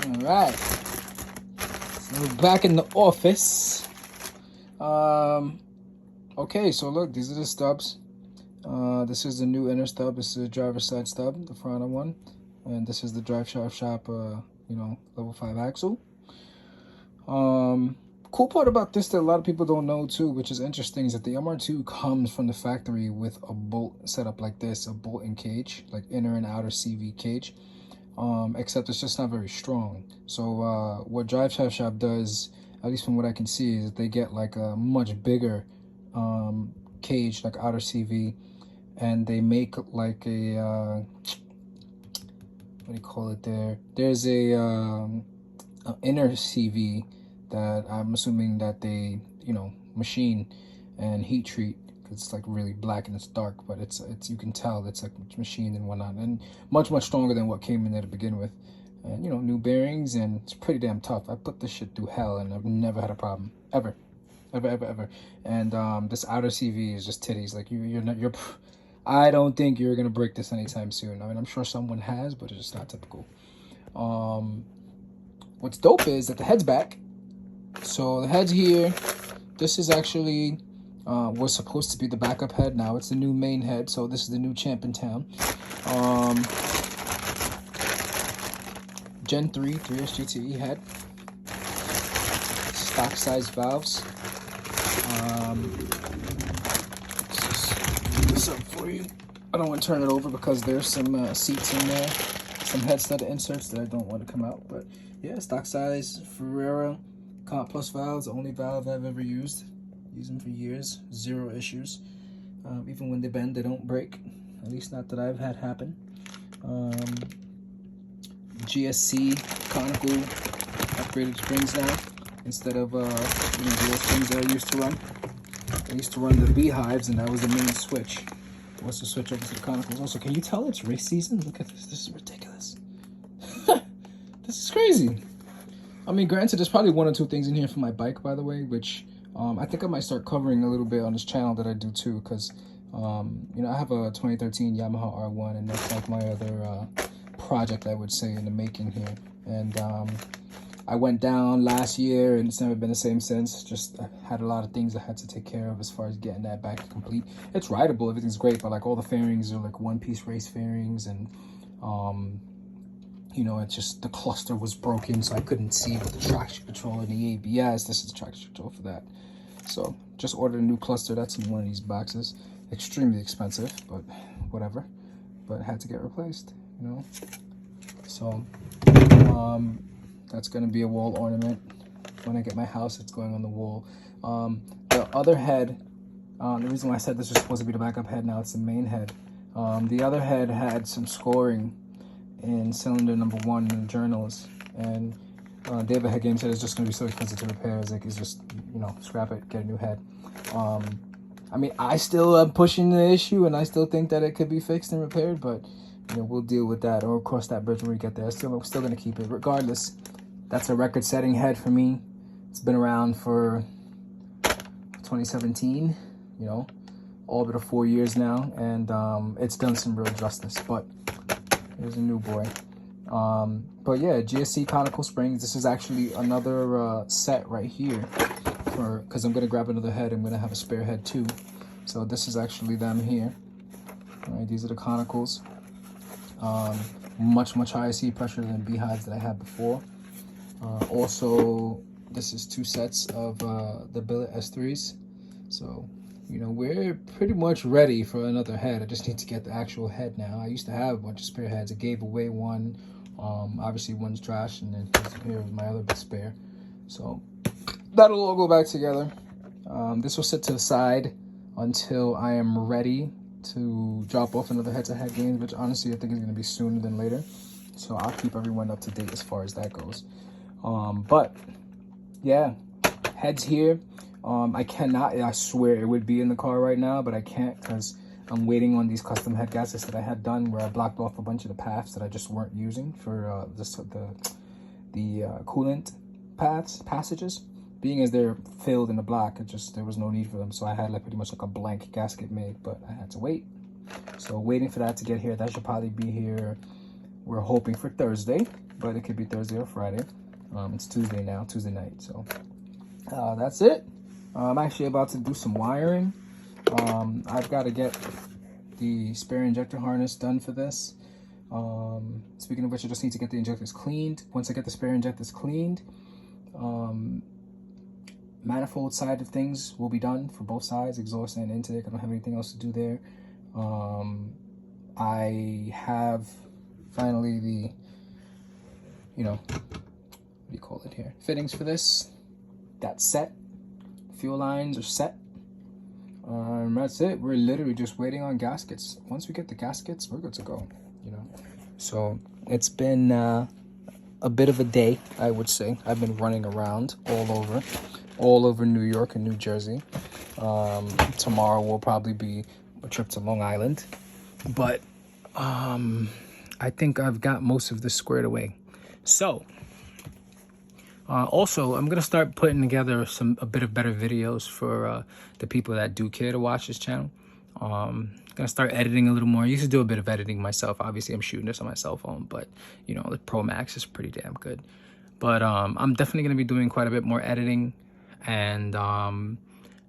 All right, so we're back in the office. Okay, so look, these are the stubs. This is the new inner stub. This is the driver's side stub, the front one, and this is the Driveshaft shop, level 5 axle. Cool part about this that a lot of people don't know too, which is interesting, is that the MR2 comes from the factory with a bolt setup like this, a bolt and cage, like inner and outer CV cage. Except it's just not very strong. So what Driveshaft shop does, at least from what I can see, is that they get like a much bigger cage, like outer CV, and they make like a what do you call it there? There's a inner CV that I'm assuming that they, machine and heat treat. It's like really black and it's dark, but it's you can tell it's like machined and whatnot, and much stronger than what came in there to begin with. And new bearings, and it's pretty damn tough. I put this shit through hell and I've never had a problem ever. And this outer CV is just titties. Like you're I don't think you're gonna break this anytime soon. I mean, I'm sure someone has, but it's just not typical. What's dope is that the head's back. So the head's here. This is actually was supposed to be the backup head. Now it's the new main head. So this is the new champ in town. Gen 3 3SGTE head. Stock size valves. This up for you. I don't want to turn it over because there's some seats in there, some head stud inserts that I don't want to come out. But yeah, stock size Ferrera Comp Plus valves, the only valve I've ever used. Use them for years, zero issues. Even when they bend, they don't break. At least not that I've had happen. GSC conical upgraded springs now, instead of the old springs that I used to run. I used to run the beehives, and that was the main switch. What's the switch over to the conicals? Also, can you tell it's race season? Look at this. This is ridiculous. This is crazy. I mean, granted, there's probably one or two things in here for my bike, by the way, which I think I might start covering a little bit on this channel that I do too, because I have a 2013 Yamaha R1, and that's like my other project, I would say, in the making here. And I went down last year, and it's never been the same since. Just I had a lot of things I had to take care of as far as getting that back complete. It's rideable, everything's great, but like all the fairings are like one-piece race fairings, and it's just the cluster was broken, so I couldn't see with the traction control and the ABS. This is the traction control for that. So just ordered a new cluster. That's in one of these boxes. Extremely expensive, but whatever. But it had to get replaced, So that's gonna be a wall ornament. When I get my house, it's going on the wall. The other head, the reason why I said this was supposed to be the backup head, now it's the main head. The other head had some scoring in cylinder number 1 in the journals, and David Head Game said it's just going to be so expensive to repair. It's like, it's just, scrap it, get a new head. I mean, I still am pushing the issue, and I still think that it could be fixed and repaired, but we'll deal with that or cross that bridge when we get there. We're still going to keep it regardless. That's a record-setting head for me. It's been around for 2017, all but 4 years now, and it's done some real justice. But here's a new boy. But yeah, GSC conical springs. This is actually another set right here, because I'm gonna grab another head. I'm gonna have a spare head too. So this is actually them here. All right, these are the conicals. Much higher seat pressure than beehives that I had before. Also, this is 2 sets of the billet S3s. So we're pretty much ready for another head. I just need to get the actual head now. I used to have a bunch of spare heads. I gave away one. Obviously one's trash, and then here was my other spare. So that'll all go back together. This will sit to the side until I am ready to drop off another head-to-head game, which honestly I think is going to be sooner than later. So I'll keep everyone up to date as far as that goes. But yeah, head's here. I swear it would be in the car right now, but I can't because I'm waiting on these custom head gaskets that I had done, where I blocked off a bunch of the paths that I just weren't using for the coolant passages. Being as they're filled in the black, there was no need for them, so I had like pretty much like a blank gasket made, but I had to wait. So waiting for that to get here. That should probably be here We're hoping for Thursday, but it could be Thursday or Friday. It's Tuesday now, Tuesday night. So that's it. I'm actually about to do some wiring. I've got to get the spare injector harness done for this. Speaking of which, I just need to get the injectors cleaned. Once I get the spare injectors cleaned, manifold side of things will be done for both sides, exhaust and intake. I don't have anything else to do there. I have finally the, what do you call it here? Fittings for this. That's set. Fuel lines are set. That's it. We're literally just waiting on gaskets. Once we get the gaskets, we're good to go, So it's been a bit of a day, I would say. I've been running around all over New York and New Jersey. Tomorrow will probably be a trip to Long Island. But I think I've got most of this squared away. So also, I'm gonna start putting together a bit of better videos for the people that do care to watch this channel. Gonna start editing a little more. I used to do a bit of editing myself. Obviously, I'm shooting this on my cell phone, but the Pro Max is pretty damn good. But I'm definitely gonna be doing quite a bit more editing and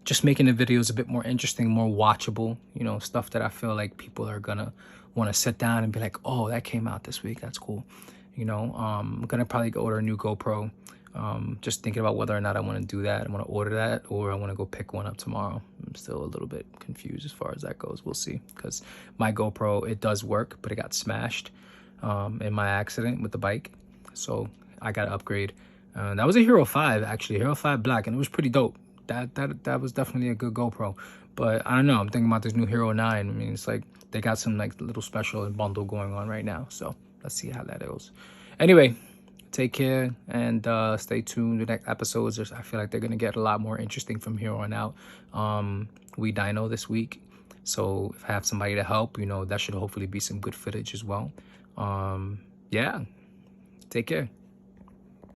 just making the videos a bit more interesting, more watchable. Stuff that I feel like people are gonna want to sit down and be like, oh, that came out this week. That's cool. I'm gonna probably order a new GoPro. Just thinking about whether or not I want to do that. I want to order that, or I want to go pick one up tomorrow. I'm still a little bit confused as far as that goes. We'll see, because my GoPro, it does work, but it got smashed in my accident with the bike, so I got to upgrade. That was a Hero 5, actually, Hero 5 Black, and it was pretty dope. That was definitely a good GoPro. But I don't know, I'm thinking about this new Hero 9. I mean, it's like they got some like little special and bundle going on right now, so let's see how that goes. Anyway, take care and stay tuned. The next episodes, I feel like they're gonna get a lot more interesting from here on out. We dyno this week, so if I have somebody to help, that should hopefully be some good footage as well. Yeah, take care.